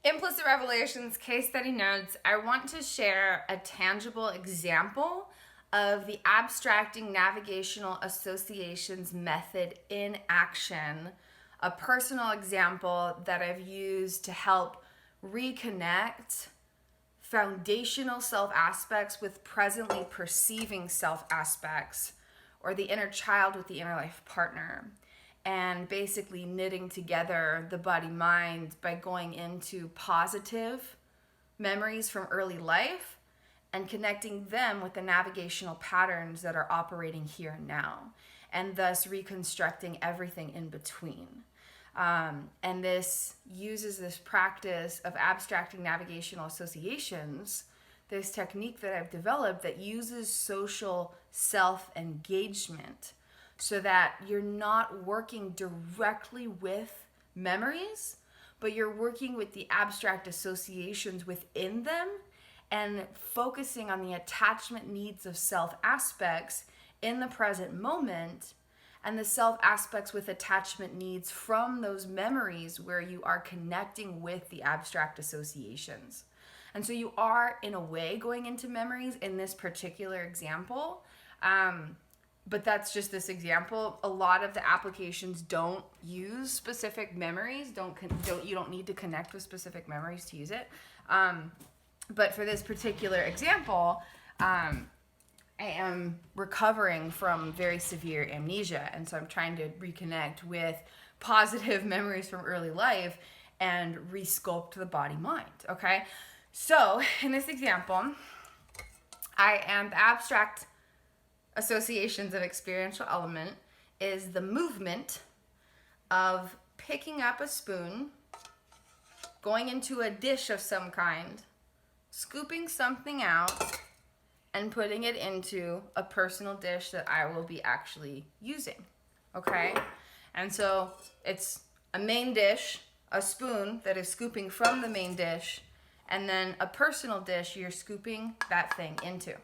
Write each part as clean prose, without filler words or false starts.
Implicit Revelations Case Study Notes, I want to share a tangible example of the Abstracting Navigational Associations Method in action, a personal example that I've used to help reconnect foundational self aspects with presently perceiving self aspects, or the inner child with the inner life partner, and basically knitting together the body-mind by going into positive memories from early life and connecting them with the navigational patterns that are operating here and now, and thus reconstructing everything in between. And this uses this practice of abstracting navigational associations, this technique that I've developed that uses social self-engagement, so that you're not working directly with memories, but you're working with the abstract associations within them and focusing on the attachment needs of self aspects in the present moment, and the self aspects with attachment needs from those memories where you are connecting with the abstract associations. And so you are, in a way, going into memories in this particular example. But that's just this example. A lot of the applications don't use specific memories. You don't need to connect with specific memories to use it. But for this particular example, I am recovering from very severe amnesia, and so I'm trying to reconnect with positive memories from early life and resculpt the body-mind. Okay, so in this example, I am the abstract associations of experiential element is the movement of picking up a spoon, going into a dish of some kind, scooping something out, and putting it into a personal dish that I will be actually using. Okay? And so it's a main dish, a spoon that is scooping from the main dish, and then a personal dish you're scooping that thing into.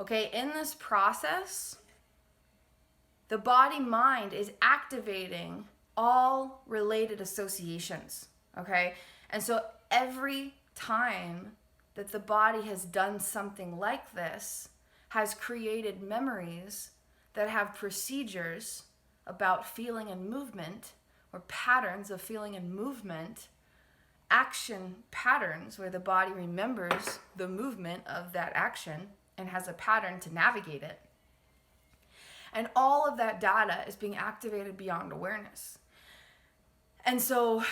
Okay, in this process, the body-mind is activating all related associations, okay? And so every time that the body has done something like this, has created memories that have procedures about feeling and movement, or patterns of feeling and movement, action patterns where the body remembers the movement of that action and has a pattern to navigate it. And all of that data is being activated beyond awareness. And so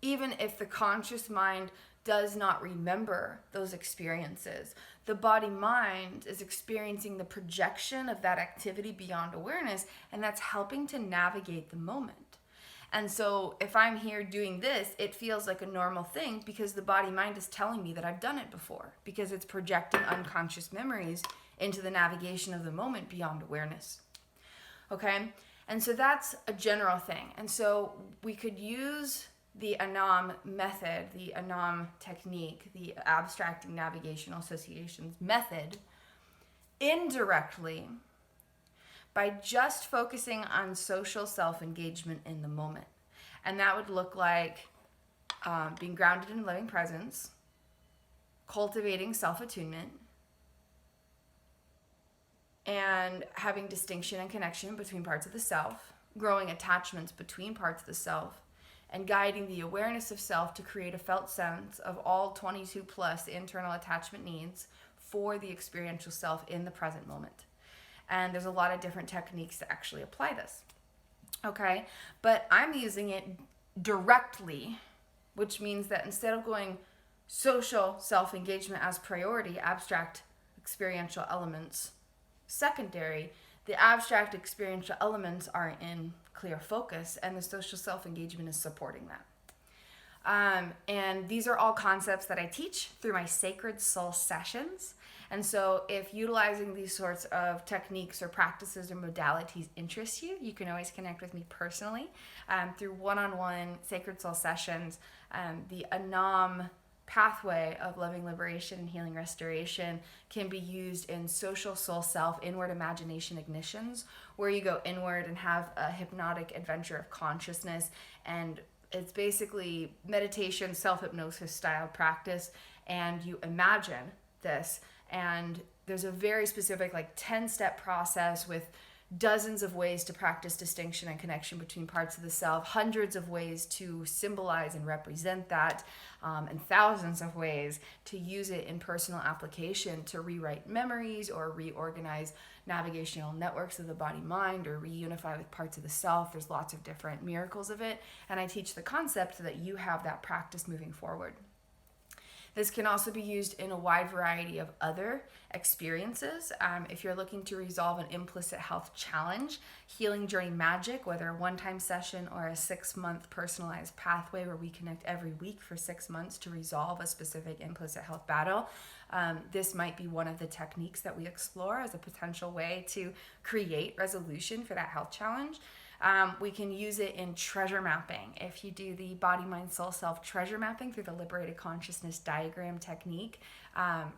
even if the conscious mind does not remember those experiences, the body-mind is experiencing the projection of that activity beyond awareness, and that's helping to navigate the moment. And so if I'm here doing this, it feels like a normal thing because the body-mind is telling me that I've done it before, because it's projecting unconscious memories into the navigation of the moment beyond awareness. Okay? And so that's a general thing. And so we could use the ANAM method, the ANAM technique, the Abstracting Navigational Associations Method, indirectly by just focusing on social self-engagement in the moment. And that would look like being grounded in loving presence, cultivating self-attunement, and having distinction and connection between parts of the self, growing attachments between parts of the self, and guiding the awareness of self to create a felt sense of all 22 plus internal attachment needs for the experiential self in the present moment. And there's a lot of different techniques to actually apply this. Okay, but I'm using it directly, which means that instead of going social self-engagement as priority, abstract experiential elements secondary, the abstract experiential elements are in clear focus, and the social self-engagement is supporting that. And these are all concepts that I teach through my Sacred Soul sessions. And so if utilizing these sorts of techniques or practices or modalities interests you, you can always connect with me personally through one-on-one Sacred Soul sessions. The ANAM pathway of loving liberation and healing restoration can be used in social soul self inward imagination ignitions, where you go inward and have a hypnotic adventure of consciousness and it's basically meditation, self-hypnosis style practice, and you imagine this, and there's a very specific 10-step process with dozens of ways to practice distinction and connection between parts of the self, hundreds of ways to symbolize and represent that, and thousands of ways to use it in personal application to rewrite memories or reorganize navigational networks of the body-mind or reunify with parts of the self. There's lots of different miracles of it, and I teach the concept so that you have that practice moving forward. This can also be used in a wide variety of other experiences. If you're looking to resolve an implicit health challenge, Healing Journey Magic, whether a one-time session or a 6-month personalized pathway where we connect every week for 6 months to resolve a specific implicit health battle, this might be one of the techniques that we explore as a potential way to create resolution for that health challenge. We can use it in treasure mapping. If you do the body, mind, soul, self treasure mapping through the liberated consciousness diagram technique,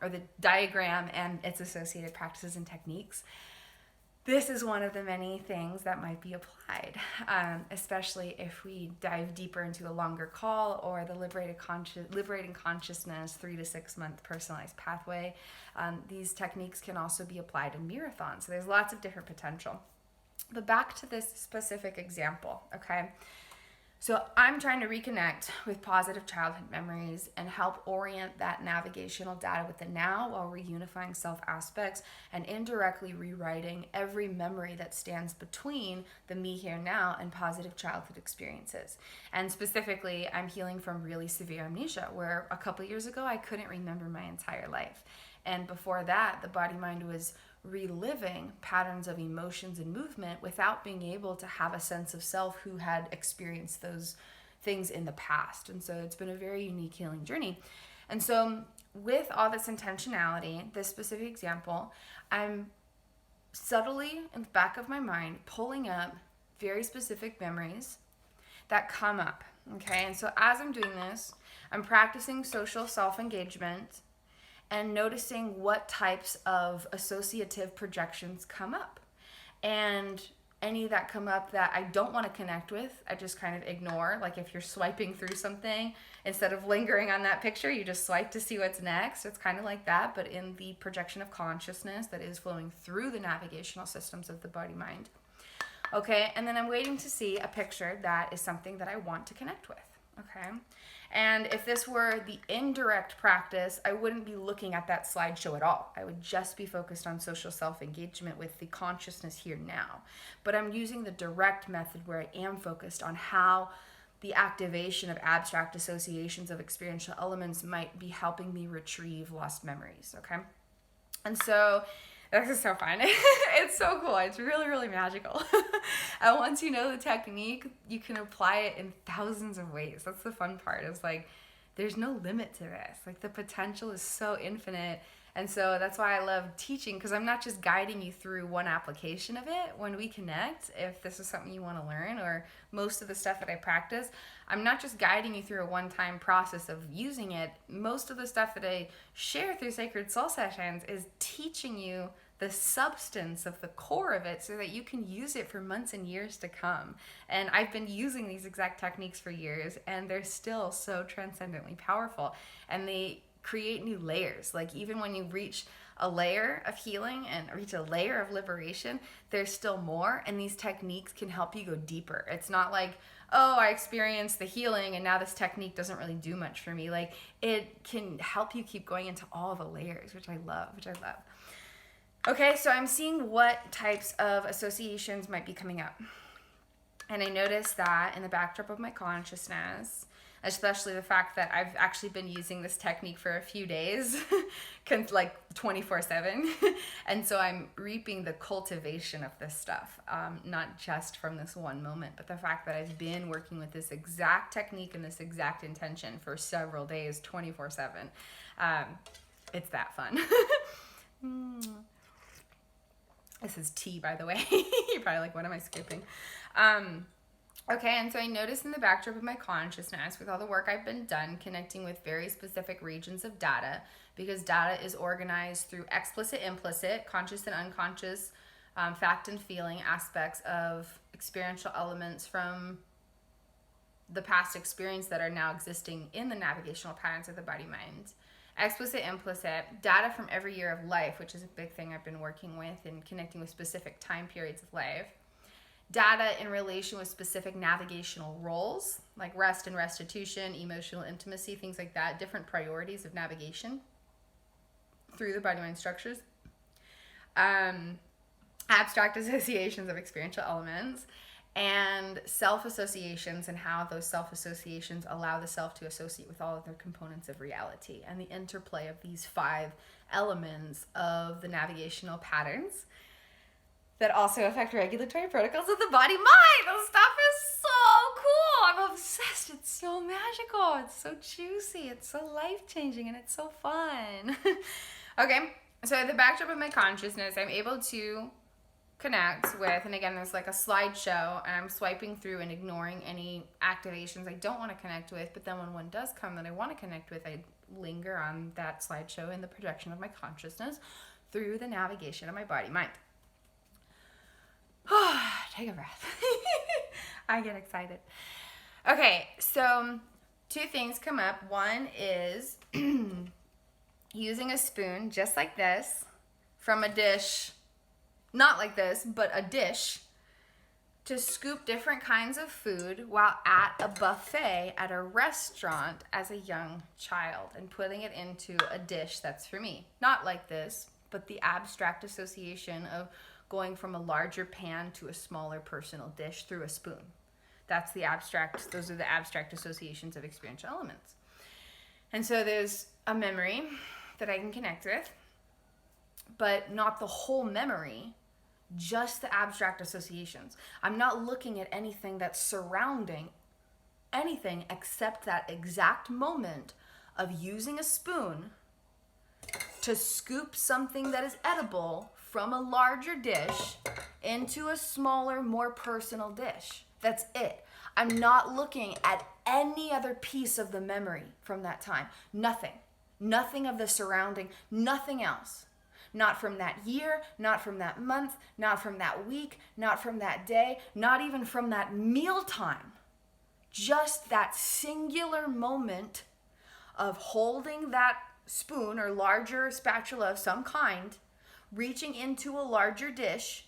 or the diagram and its associated practices and techniques, this is one of the many things that might be applied, especially if we dive deeper into a longer call or the liberating consciousness 3 to 6 month personalized pathway. These techniques can also be applied in marathons. So there's lots of different potential. But back to this specific example, okay? So I'm trying to reconnect with positive childhood memories and help orient that navigational data with the now while reunifying self aspects and indirectly rewriting every memory that stands between the me here now and positive childhood experiences. And specifically, I'm healing from really severe amnesia, where a couple years ago I couldn't remember my entire life. And before that, the body-mind was reliving patterns of emotions and movement without being able to have a sense of self who had experienced those things in the past. And so it's been a very unique healing journey. And so with all this intentionality, this specific example, I'm subtly in the back of my mind pulling up very specific memories that come up, okay? And so as I'm doing this, I'm practicing social self-engagement and noticing what types of associative projections come up. And any that come up that I don't want to connect with, I just kind of ignore. Like if you're swiping through something, instead of lingering on that picture, you just swipe to see what's next. It's kind of like that, but in the projection of consciousness that is flowing through the navigational systems of the body-mind. Okay, and then I'm waiting to see a picture that is something that I want to connect with, okay? And if this were the indirect practice, I wouldn't be looking at that slideshow at all. I would just be focused on social self-engagement with the consciousness here now. But I'm using the direct method where I am focused on how the activation of abstract associations of experiential elements might be helping me retrieve lost memories, okay? And so this is so fun. It's so cool. It's really, really magical. And once you know the technique, you can apply it in thousands of ways. That's the fun part. It's like, there's no limit to this. Like the potential is so infinite. And so that's why I love teaching, because I'm not just guiding you through one application of it. When we connect, if this is something you want to learn, or most of the stuff that I practice, I'm not just guiding you through a one-time process of using it. Most of the stuff that I share through Sacred Soul Sessions is teaching you the substance of the core of it so that you can use it for months and years to come. And I've been using these exact techniques for years, and they're still so transcendently powerful. And they create new layers. Like even when you reach a layer of healing and reach a layer of liberation, there's still more, and these techniques can help you go deeper. It's not like, oh, I experienced the healing and now this technique doesn't really do much for me. Like it can help you keep going into all the layers, which I love. Okay, so I'm seeing what types of associations might be coming up. And I noticed that in the backdrop of my consciousness, especially the fact that I've actually been using this technique for a few days, like 24/7. And so I'm reaping the cultivation of this stuff, not just from this one moment, but the fact that I've been working with this exact technique and this exact intention for several days, 24/7. It's that fun. This is tea, by the way. You're probably like, what am I skipping? Okay, and so I noticed in the backdrop of my consciousness, with all the work I've been done connecting with very specific regions of data, because data is organized through explicit, implicit, conscious and unconscious, fact and feeling aspects of experiential elements from the past experience that are now existing in the navigational patterns of the body-mind. Explicit, implicit, data from every year of life, which is a big thing I've been working with and connecting with specific time periods of life. Data in relation with specific navigational roles, like rest and restitution, emotional intimacy, things like that, different priorities of navigation through the body-mind structures. Abstract associations of experiential elements, and self-associations and how those self-associations allow the self to associate with all of their components of reality, and the interplay of these 5 elements of the navigational patterns that also affect regulatory protocols of the body-mind. This stuff is so cool. I'm obsessed. It's so magical. It's so juicy. It's so life-changing, and it's so fun. Okay, so the backdrop of my consciousness, I'm able to connect with, and again, there's like a slideshow, and I'm swiping through and ignoring any activations I don't want to connect with, but then when one does come that I want to connect with, I linger on that slideshow in the projection of my consciousness through the navigation of my body-mind. Take a breath. I get excited. Okay, so 2 things come up. One is using a spoon just like this from a dish, not like this, but a dish, to scoop different kinds of food while at a buffet at a restaurant as a young child, and putting it into a dish that's for me. Not like this, but the abstract association of going from a larger pan to a smaller personal dish through a spoon. That's the abstract, those are the abstract associations of experiential elements. And so there's a memory that I can connect with, but not the whole memory, just the abstract associations. I'm not looking at anything that's surrounding anything except that exact moment of using a spoon to scoop something that is edible from a larger dish into a smaller, more personal dish. That's it. I'm not looking at any other piece of the memory from that time. Nothing. Nothing of the surrounding, nothing else. Not from that year, not from that month, not from that week, not from that day, not even from that mealtime. Just that singular moment of holding that spoon or larger spatula of some kind, reaching into a larger dish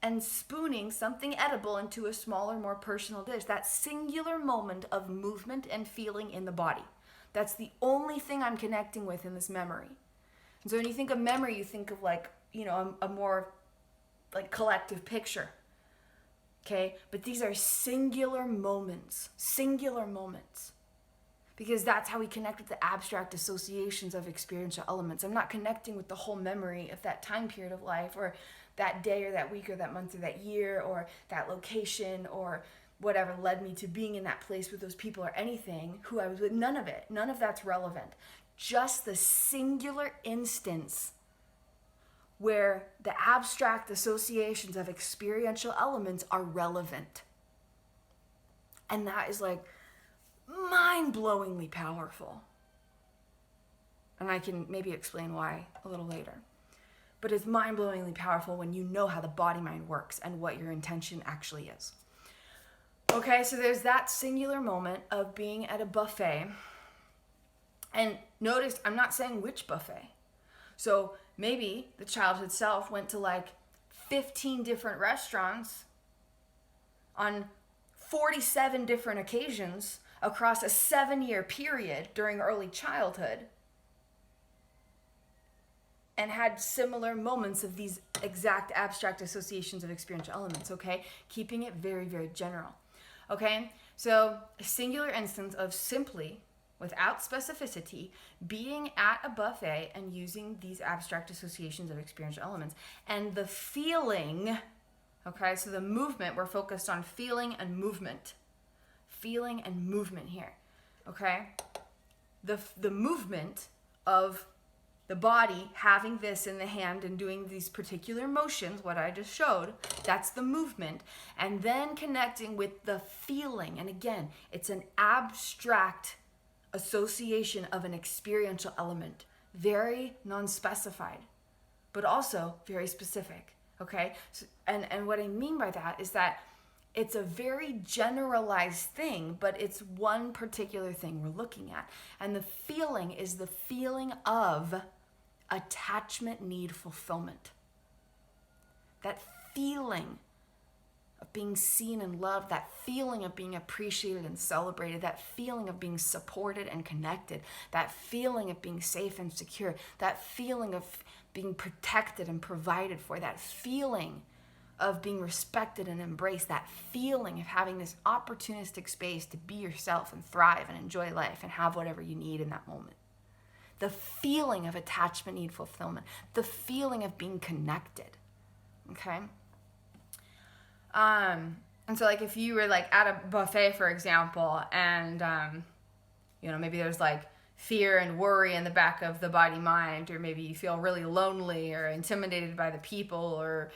and spooning something edible into a smaller, more personal dish. That singular moment of movement and feeling in the body. That's the only thing I'm connecting with in this memory. And so when you think of memory, you think of like, a more like collective picture. Okay? But these are singular moments. Because that's how we connect with the abstract associations of experiential elements. I'm not connecting with the whole memory of that time period of life, or that day or that week or that month or that year or that location or whatever led me to being in that place with those people or anything, who I was with. None of it. None of that's relevant. Just the singular instance where the abstract associations of experiential elements are relevant. And that is like mind-blowingly powerful. And I can maybe explain why a little later. But it's mind-blowingly powerful when you know how the body-mind works and what your intention actually is. Okay, so there's that singular moment of being at a buffet. And notice, I'm not saying which buffet. So maybe the childhood self went to like 15 different restaurants on 47 different occasions across a 7-year period during early childhood, and had similar moments of these exact abstract associations of experiential elements, okay? Keeping it very, very general, okay? So a singular instance of simply, without specificity, being at a buffet and using these abstract associations of experiential elements. And the feeling, okay, so the movement, we're focused on feeling and movement. Feeling and movement here, okay? The movement of the body having this in the hand and doing these particular motions, what I just showed, that's the movement. And then connecting with the feeling. And again, it's an abstract association of an experiential element. Very non-specified, but also very specific, okay? So, and what I mean by that is that it's a very generalized thing, but it's one particular thing we're looking at. And the feeling is the feeling of attachment need fulfillment. That feeling of being seen and loved, that feeling of being appreciated and celebrated, that feeling of being supported and connected, that feeling of being safe and secure, that feeling of being protected and provided for, that feeling of being respected and embraced, that feeling of having this opportunistic space to be yourself and thrive and enjoy life and have whatever you need in that moment. The feeling of attachment need fulfillment, the feeling of being connected, okay? And so like if you were like at a buffet, for example, and, maybe there's like fear and worry in the back of the body mind, or maybe you feel really lonely or intimidated by the people, or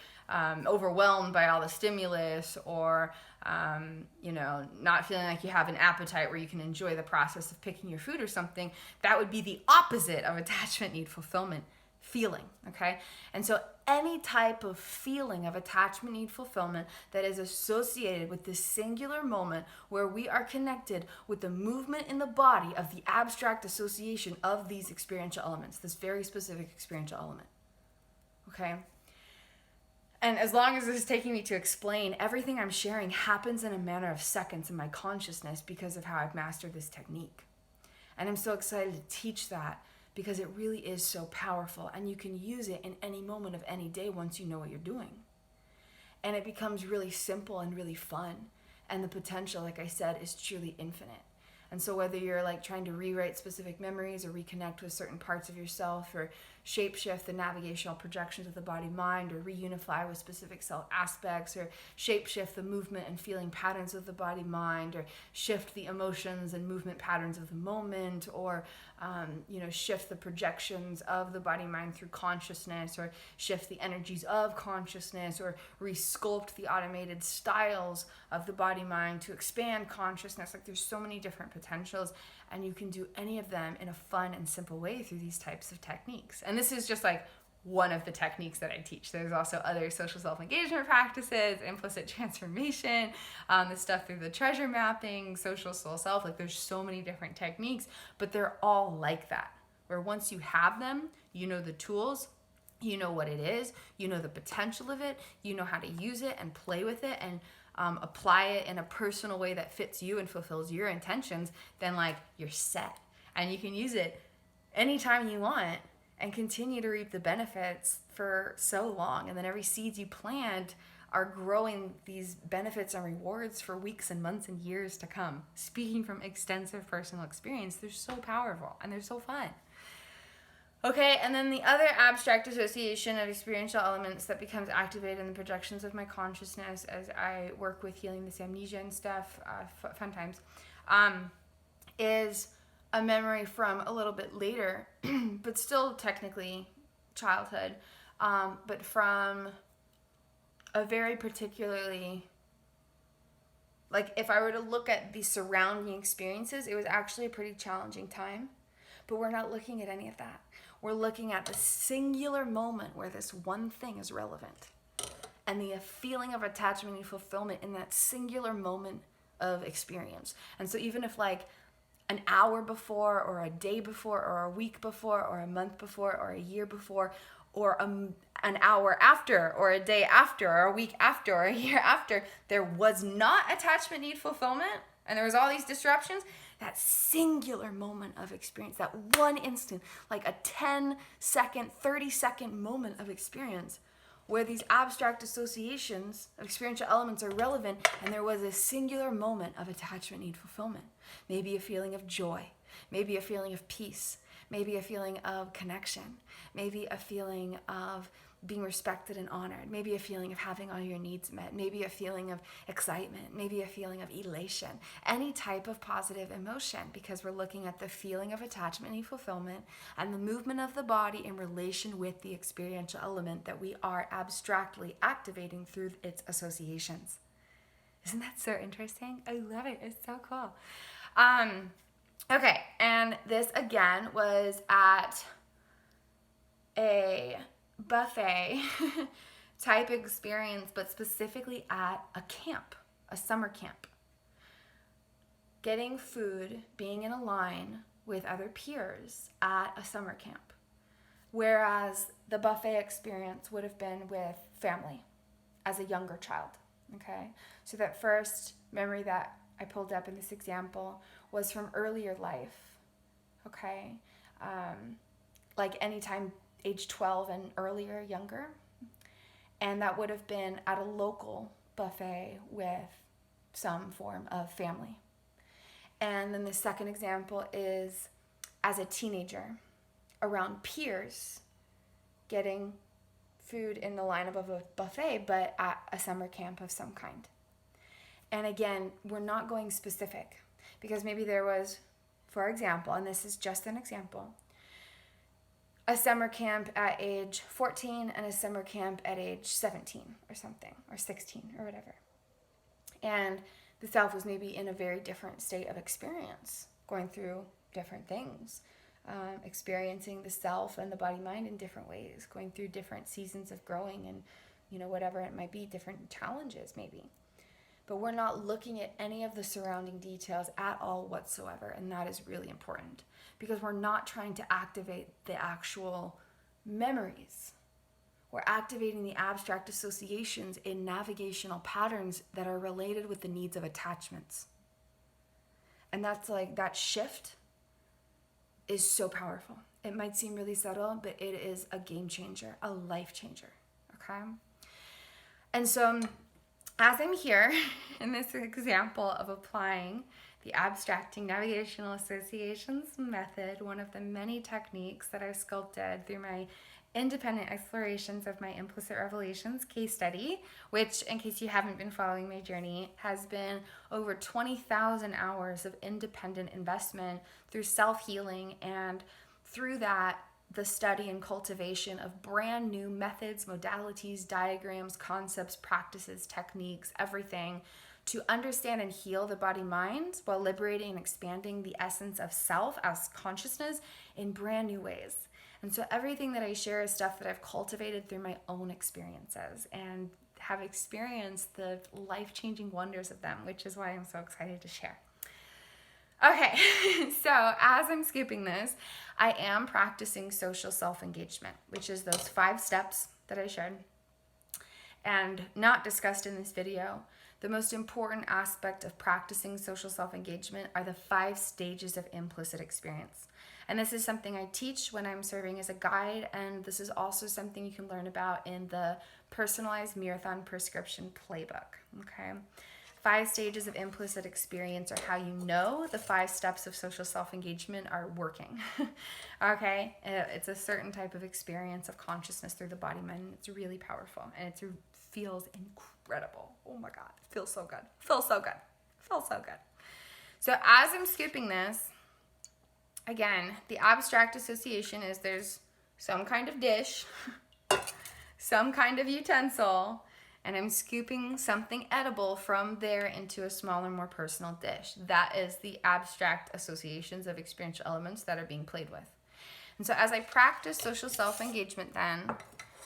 overwhelmed by all the stimulus, or not feeling like you have an appetite where you can enjoy the process of picking your food or something. That would be the opposite of attachment need fulfillment feeling, okay? And so any type of feeling of attachment need fulfillment that is associated with this singular moment where we are connected with the movement in the body of the abstract association of these experiential elements, this very specific experiential element, okay? And as long as this is taking me to explain, everything I'm sharing happens in a matter of seconds in my consciousness because of how I've mastered this technique. And I'm so excited to teach that because it really is so powerful, and you can use it in any moment of any day once you know what you're doing. And it becomes really simple and really fun. And the potential, like I said, is truly infinite. And so whether you're like trying to rewrite specific memories or reconnect with certain parts of yourself, or shapeshift the navigational projections of the body-mind, or reunify with specific self aspects, or shapeshift the movement and feeling patterns of the body-mind, or shift the emotions and movement patterns of the moment, or shift the projections of the body-mind through consciousness, or shift the energies of consciousness, or resculpt the automated styles of the body-mind to expand consciousness. Like there's so many different potentials, and you can do any of them in a fun and simple way through these types of techniques. And this is just like one of the techniques that I teach. There's also other social self-engagement practices, implicit transformation, the stuff through the treasure mapping, social soul self. Like there's so many different techniques, but they're all like that, where once you have them, you know the tools, you know what it is, you know the potential of it, you know how to use it and play with it and apply it in a personal way that fits you and fulfills your intentions, then like you're set. And you can use it anytime you want and continue to reap the benefits for so long. And then every seeds you plant are growing these benefits and rewards for weeks and months and years to come. Speaking from extensive personal experience, they're so powerful and they're so fun. Okay, and then the other abstract association of experiential elements that becomes activated in the projections of my consciousness as I work with healing this amnesia and stuff, fun times, is a memory from a little bit later, but still technically childhood, but from a very particularly, like if I were to look at the surrounding experiences, it was actually a pretty challenging time, but we're not looking at any of that. We're looking at the singular moment where this one thing is relevant, and the feeling of attachment and fulfillment in that singular moment of experience. And so even if like an hour before, or a day before, or a week before, or a month before, or a year before, or an hour after, or a day after, or a week after, or a year after, there was not attachment need fulfillment, and there was all these disruptions, that singular moment of experience, that one instant, like a 10-second, 30-second moment of experience where these abstract associations of experiential elements are relevant, and there was a singular moment of attachment need fulfillment. Maybe a feeling of joy, maybe a feeling of peace, maybe a feeling of connection, maybe a feeling of being respected and honored, maybe a feeling of having all your needs met, maybe a feeling of excitement, maybe a feeling of elation, any type of positive emotion, because we're looking at the feeling of attachment and fulfillment and the movement of the body in relation with the experiential element that we are abstractly activating through its associations. Isn't that so interesting? I love it. It's so cool. Okay, and this again was at a buffet type experience, but specifically at a camp, a summer camp. Getting food, being in a line with other peers at a summer camp. Whereas the buffet experience would have been with family as a younger child, okay? So that first memory that I pulled up in this example was from earlier life, okay? Like anytime age 12 and earlier, younger. And that would have been at a local buffet with some form of family. And then the second example is as a teenager, around peers, getting food in the line above a buffet, but at a summer camp of some kind. And again, we're not going specific, because maybe there was, for example, and this is just an example, a summer camp at age 14 and a summer camp at age 17 or something, or 16 or whatever. And the self was maybe in a very different state of experience, going through different things, experiencing the self and the body-mind in different ways, going through different seasons of growing and, whatever it might be, different challenges maybe. But we're not looking at any of the surrounding details at all whatsoever, and that is really important, because we're not trying to activate the actual memories. We're activating the abstract associations in navigational patterns that are related with the needs of attachments. And that's like, that shift is so powerful. It might seem really subtle, but it is a game changer, a life changer, okay? And so as I'm here in this example of applying the Abstracting Navigational Associations Method, one of the many techniques that I've sculpted through my independent explorations of my Implicit Revelations Case Study, which, in case you haven't been following my journey, has been over 20,000 hours of independent investment through self-healing, and through that, the study and cultivation of brand new methods, modalities, diagrams, concepts, practices, techniques, everything to understand and heal the body-mind while liberating and expanding the essence of self as consciousness in brand new ways. And so everything that I share is stuff that I've cultivated through my own experiences and have experienced the life-changing wonders of them, which is why I'm so excited to share. Okay, so as I'm skipping this, I am practicing social self-engagement, which is those 5 steps that I shared and not discussed in this video. The most important aspect of practicing social self-engagement are the 5 stages of implicit experience. And this is something I teach when I'm serving as a guide, and this is also something you can learn about in the personalized marathon prescription playbook, okay? 5 stages of implicit experience are how you know the 5 steps of social self-engagement are working, okay? It's a certain type of experience of consciousness through the body mind. It's really powerful, and it feels incredible. Oh my God, it feels so good. Feels so good. Feels so good. So as I'm skipping this, again, the abstract association is there's some kind of dish, some kind of utensil, and I'm scooping something edible from there into a smaller, more personal dish. That is the abstract associations of experiential elements that are being played with. And so as I practice social self-engagement then,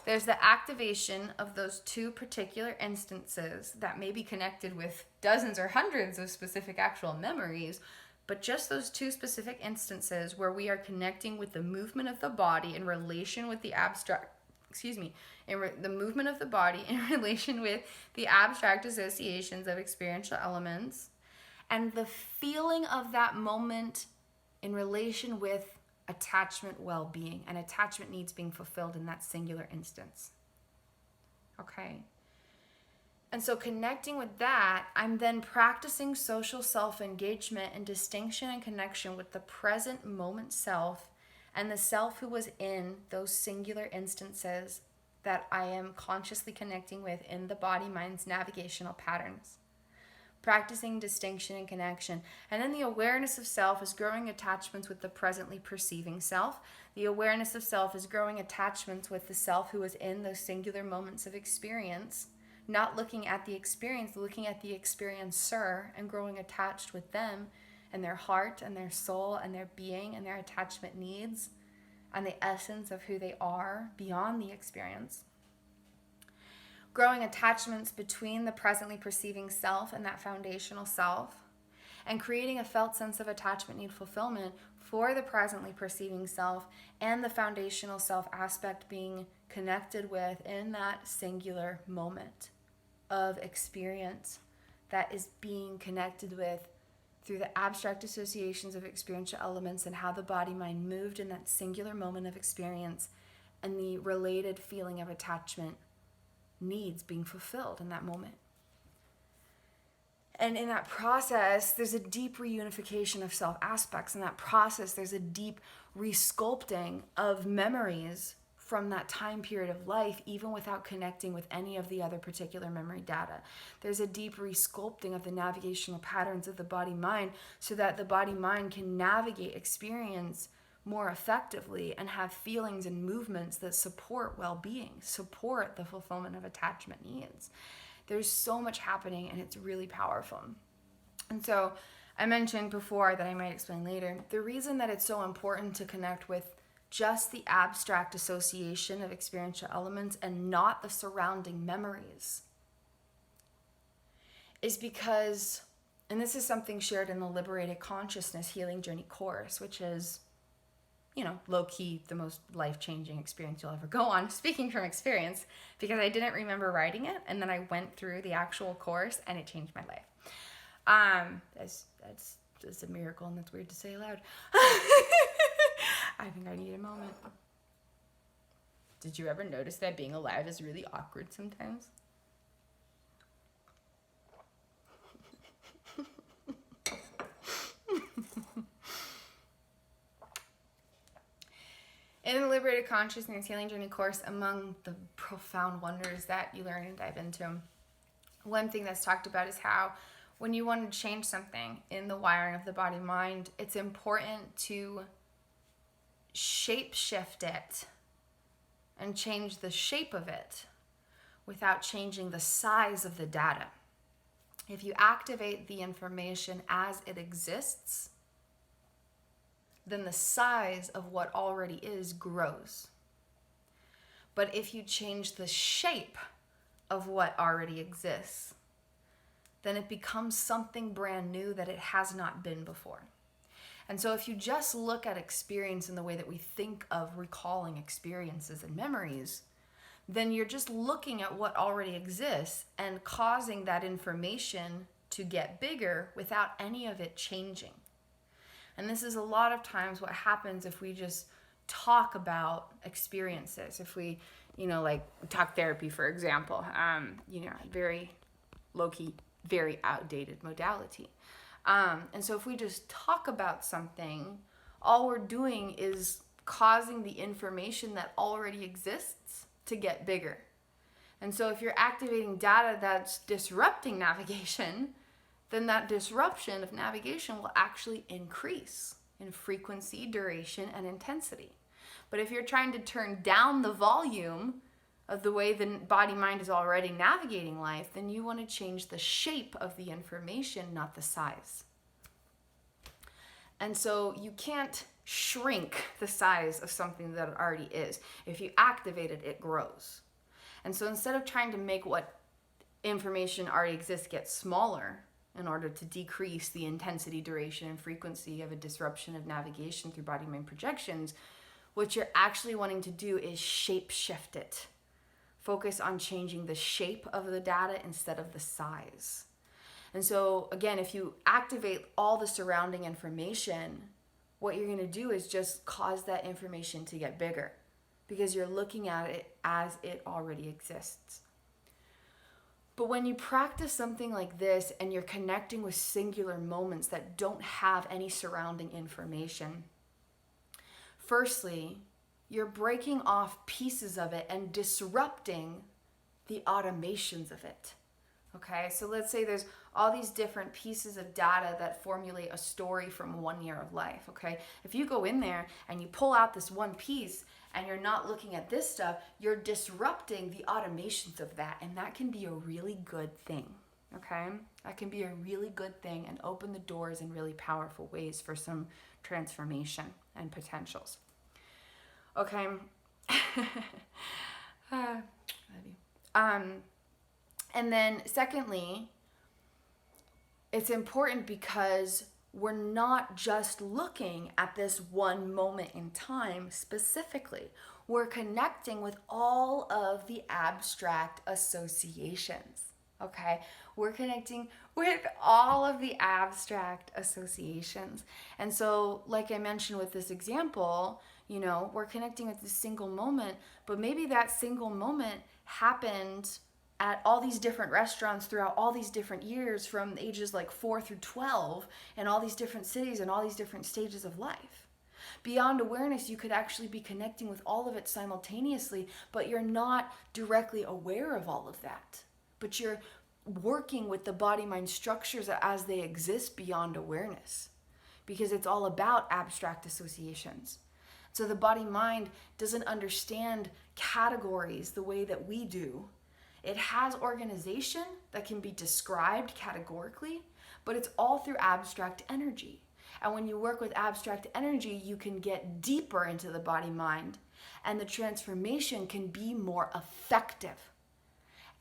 there's the activation of those 2 particular instances that may be connected with dozens or hundreds of specific actual memories, but just those 2 specific instances where we are connecting with the movement of the body in relation with the the movement of the body in relation with the abstract associations of experiential elements, and the feeling of that moment in relation with attachment well-being and attachment needs being fulfilled in that singular instance. Okay? And so connecting with that, I'm then practicing social self-engagement in distinction and connection with the present moment self and the self who was in those singular instances that I am consciously connecting with in the body-mind's navigational patterns. Practicing distinction and connection. And then the awareness of self is growing attachments with the presently perceiving self. The awareness of self is growing attachments with the self who is in those singular moments of experience, not looking at the experience, looking at the experiencer and growing attached with them and their heart and their soul and their being and their attachment needs and the essence of who they are beyond the experience. growing attachments between the presently perceiving self and that foundational self, and creating a felt sense of attachment need fulfillment for the presently perceiving self and the foundational self aspect being connected with in that singular moment of experience that is being connected with through the abstract associations of experiential elements and how the body-mind moved in that singular moment of experience and the related feeling of attachment needs being fulfilled in that moment. And in that process, there's a deep reunification of self aspects. In that process, there's a deep resculpting of memories from that time period of life, even without connecting with any of the other particular memory data. There's a deep resculpting of the navigational patterns of the body-mind so that the body-mind can navigate experience more effectively and have feelings and movements that support well-being, support the fulfillment of attachment needs. There's so much happening and it's really powerful. And so I mentioned before that I might explain later, the reason that it's so important to connect with just the abstract association of experiential elements and not the surrounding memories is because, and this is something shared in the Liberated Consciousness Healing Journey course, which is, low-key the most life-changing experience you'll ever go on, speaking from experience, because I didn't remember writing it, and then I went through the actual course, and it changed my life. That's a miracle, and that's weird to say aloud. I think I need a moment. Did you ever notice that being alive is really awkward sometimes? In the Liberated Consciousness Healing Journey course, among the profound wonders that you learn and dive into, one thing that's talked about is how when you want to change something in the wiring of the body-mind, it's important to shape-shift it and change the shape of it without changing the size of the data. If you activate the information as it exists, then the size of what already is grows. But if you change the shape of what already exists, then it becomes something brand new that it has not been before. And so if you just look at experience in the way that we think of recalling experiences and memories, then you're just looking at what already exists and causing that information to get bigger without any of it changing. And this is a lot of times what happens if we just talk about experiences. If we, like talk therapy, for example, very low-key, very outdated modality. And so if we just talk about something, all we're doing is causing the information that already exists to get bigger. And so if you're activating data that's disrupting navigation, then that disruption of navigation will actually increase in frequency, duration, and intensity. But if you're trying to turn down the volume of the way the body-mind is already navigating life, then you want to change the shape of the information, not the size. And so you can't shrink the size of something that it already is. If you activate it, it grows. And so instead of trying to make what information already exists get smaller in order to decrease the intensity, duration, and frequency of a disruption of navigation through body-mind projections, what you're actually wanting to do is shape-shift it. Focus on changing the shape of the data instead of the size. And so, again, if you activate all the surrounding information, what you're going to do is just cause that information to get bigger because you're looking at it as it already exists. But when you practice something like this and you're connecting with singular moments that don't have any surrounding information, firstly, you're breaking off pieces of it and disrupting the automations of it. Okay, so let's say there's all these different pieces of data that formulate a story from 1 year of life, okay? If you go in there and you pull out this one piece and you're not looking at this stuff, you're disrupting the automations of that, and that can be a really good thing, okay? That can be a really good thing and open the doors in really powerful ways for some transformation and potentials. Okay. Love you. And then secondly, it's important because we're not just looking at this one moment in time specifically. We're connecting with all of the abstract associations, okay? We're connecting with all of the abstract associations. And so, like I mentioned with this example, you know, we're connecting with this single moment, but maybe that single moment happened at all these different restaurants throughout all these different years from ages like 4 through 12 in all these different cities and all these different stages of life. Beyond awareness, you could actually be connecting with all of it simultaneously, but you're not directly aware of all of that. But you're working with the body-mind structures as they exist beyond awareness, because it's all about abstract associations. So the body-mind doesn't understand categories the way that we do. It has organization that can be described categorically, but it's all through abstract energy. And when you work with abstract energy, you can get deeper into the body-mind, and the transformation can be more effective.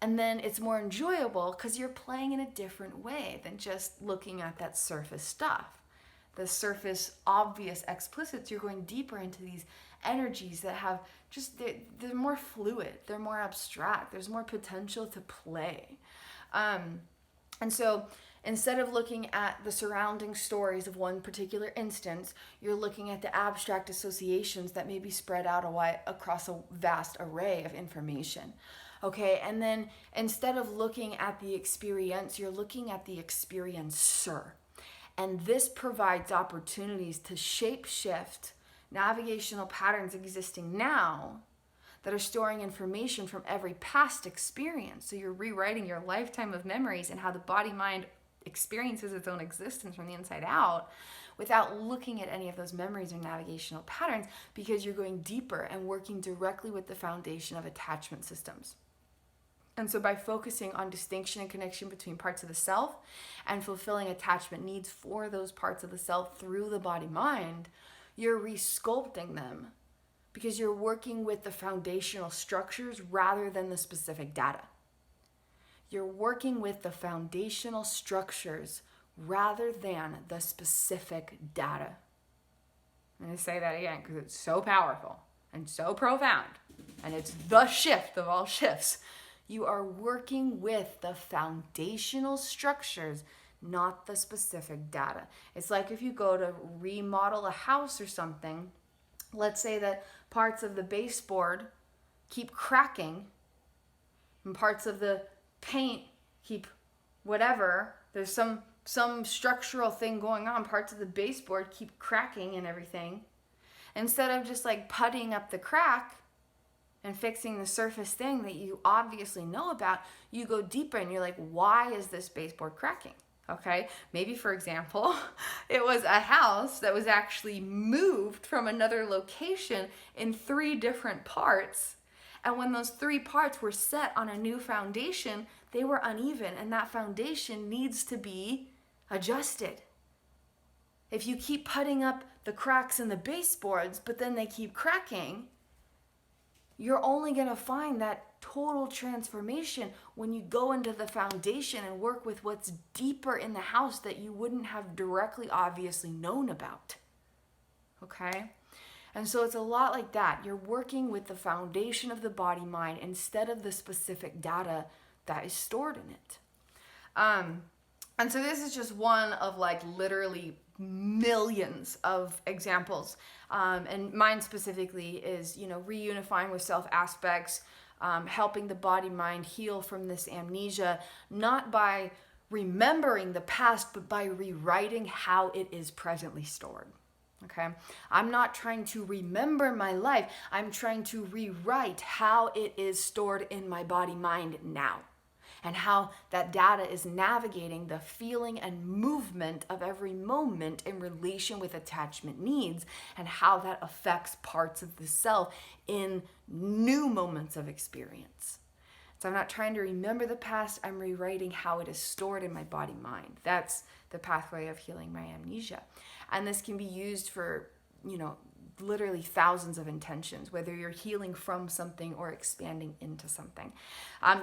And then it's more enjoyable because you're playing in a different way than just looking at that surface stuff. The surface obvious explicits, you're going deeper into these energies that have just, they're more fluid, they're more abstract, there's more potential to play. And so instead of looking at the surrounding stories of one particular instance, you're looking at the abstract associations that may be spread out across a vast array of information. Okay, and then instead of looking at the experience, you're looking at the experiencer. And this provides opportunities to shape-shift navigational patterns existing now that are storing information from every past experience. So you're rewriting your lifetime of memories and how the body-mind experiences its own existence from the inside out without looking at any of those memories or navigational patterns, because you're going deeper and working directly with the foundation of attachment systems. And so by focusing on distinction and connection between parts of the self and fulfilling attachment needs for those parts of the self through the body-mind, you're resculpting them because you're working with the foundational structures rather than the specific data. You're working with the foundational structures rather than the specific data. I'm going to say that again because it's so powerful and so profound, and it's the shift of all shifts. You are working with the foundational structures, not the specific data. It's like if you go to remodel a house or something, let's say that parts of the baseboard keep cracking and parts of the paint keep whatever. There's some structural thing going on. Parts of the baseboard keep cracking and everything. Instead of just like puttying up the crack and fixing the surface thing that you obviously know about, you go deeper and you're like, why is this baseboard cracking? Okay, maybe for example, it was a house that was actually moved from another location in 3 different parts. And when those 3 parts were set on a new foundation, they were uneven, and that foundation needs to be adjusted. If you keep putting up the cracks in the baseboards, but then they keep cracking, you're only going to find that total transformation when you go into the foundation and work with what's deeper in the house that you wouldn't have directly obviously known about. Okay? And so it's a lot like that. You're working with the foundation of the body-mind instead of the specific data that is stored in it. And so this is just one of like literally millions of examples. And mine specifically is, reunifying with self aspects, helping the body-mind heal from this amnesia, not by remembering the past, but by rewriting how it is presently stored. Okay? I'm not trying to remember my life. I'm trying to rewrite how it is stored in my body-mind now, and how that data is navigating the feeling and movement of every moment in relation with attachment needs, and how that affects parts of the self in new moments of experience. So I'm not trying to remember the past, I'm rewriting how it is stored in my body-mind. That's the pathway of healing my amnesia. And this can be used for, literally thousands of intentions, whether you're healing from something or expanding into something.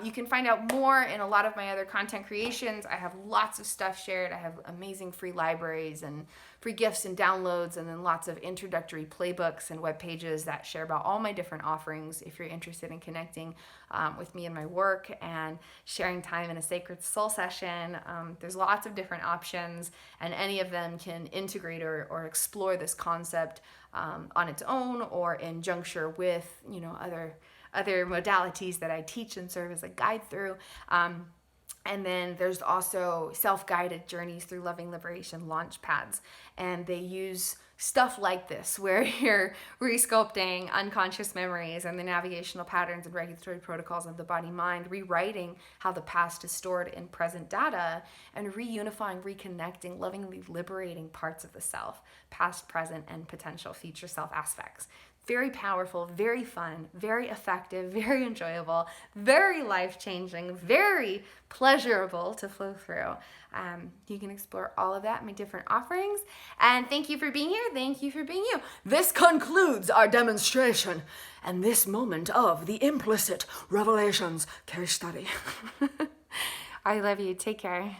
You can find out more in a lot of my other content creations. I have lots of stuff shared. I have amazing free libraries and free gifts and downloads, and then lots of introductory playbooks and web pages that share about all my different offerings if you're interested in connecting with me and my work and sharing time in a sacred soul session. There's lots of different options, and any of them can integrate or explore this concept on its own or in juncture with, other modalities that I teach and serve as a guide through. And then there's also self-guided journeys through Loving Liberation Launchpads. And they use stuff like this, where you're resculpting unconscious memories and the navigational patterns and regulatory protocols of the body-mind, rewriting how the past is stored in present data, and reunifying, reconnecting, lovingly liberating parts of the self, past, present, and potential future self aspects. Very powerful, very fun, very effective, very enjoyable, very life-changing, very pleasurable to flow through. You can explore all of that in my different offerings. And thank you for being here. Thank you for being you. This concludes our demonstration and this moment of the Implicit Revelations Case Study. I love you. Take care.